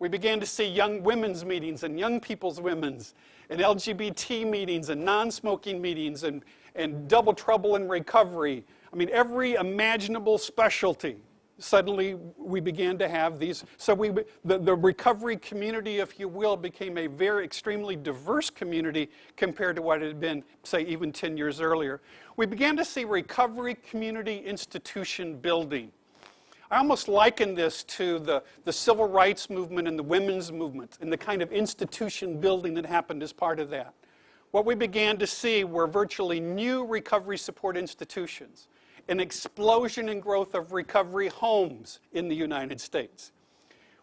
We began to see young women's meetings and young people's women's and LGBT meetings and non-smoking meetings and double trouble in recovery. I mean, every imaginable specialty. Suddenly we began to have these. So the recovery community, if you will, became a very extremely diverse community compared to what it had been, say, even 10 years earlier. We began to see recovery community institution building. I almost liken this to the civil rights movement and the women's movement and the kind of institution building that happened as part of that. What we began to see were virtually new recovery support institutions, an explosion in growth of recovery homes in the United States.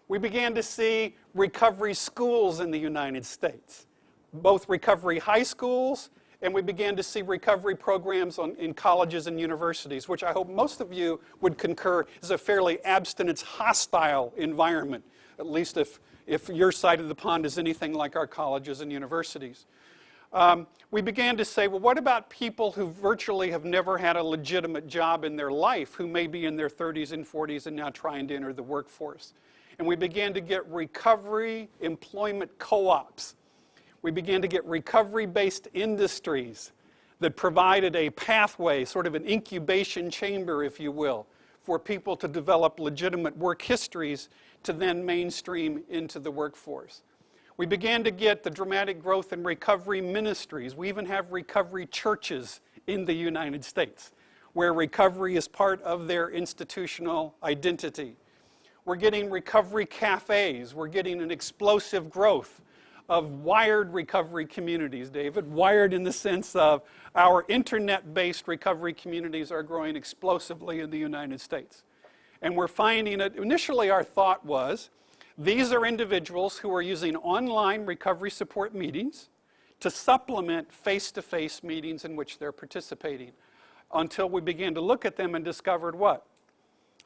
We began to see recovery schools in the United States, both recovery high schools, and we began to see recovery programs in colleges and universities, which I hope most of you would concur is a fairly abstinence hostile environment, at least if your side of the pond is anything like our colleges and universities. We began to say, well, what about people who virtually have never had a legitimate job in their life, who may be in their 30s and 40s and now trying to enter the workforce? And we began to get recovery employment co-ops. We began to get recovery-based industries that provided a pathway, sort of an incubation chamber, if you will, for people to develop legitimate work histories to then mainstream into the workforce. We began to get the dramatic growth in recovery ministries. We even have recovery churches in the United States, where recovery is part of their institutional identity. We're getting recovery cafes. We're getting an explosive growth of wired recovery communities, David. Wired in the sense of our internet-based recovery communities are growing explosively in the United States. And we're finding that initially our thought was, these are individuals who are using online recovery support meetings to supplement face-to-face meetings in which they're participating, until we began to look at them and discovered what?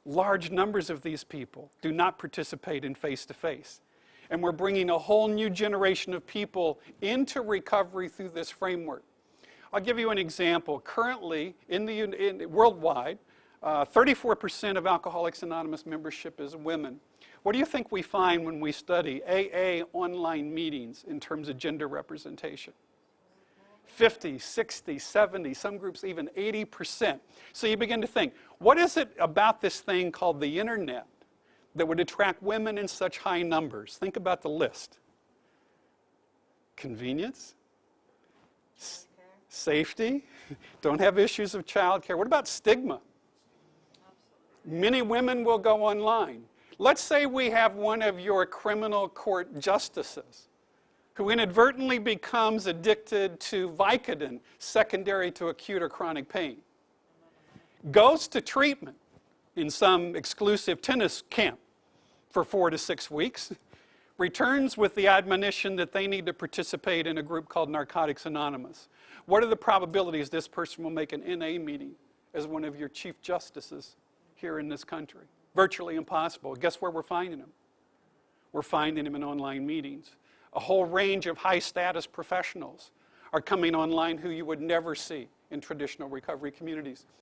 Large numbers of these people do not participate in face-to-face. And we're bringing a whole new generation of people into recovery through this framework. I'll give you an example. Currently, worldwide, 34% of Alcoholics Anonymous membership is women. What do you think we find when we study AA online meetings in terms of gender representation? 50, 60, 70, some groups even 80%. So you begin to think, what is it about this thing called the internet that would attract women in such high numbers? Think about the list. Convenience, safety, don't have issues of child care. What about stigma? Many women will go online. Let's say we have one of your criminal court justices who inadvertently becomes addicted to Vicodin, secondary to acute or chronic pain, goes to treatment in some exclusive tennis camp for 4 to 6 weeks, returns with the admonition that they need to participate in a group called Narcotics Anonymous. What are the probabilities this person will make an NA meeting as one of your chief justices here in this country? Virtually impossible. Guess where we're finding them? We're finding them in online meetings. A whole range of high-status professionals are coming online who you would never see in traditional recovery communities.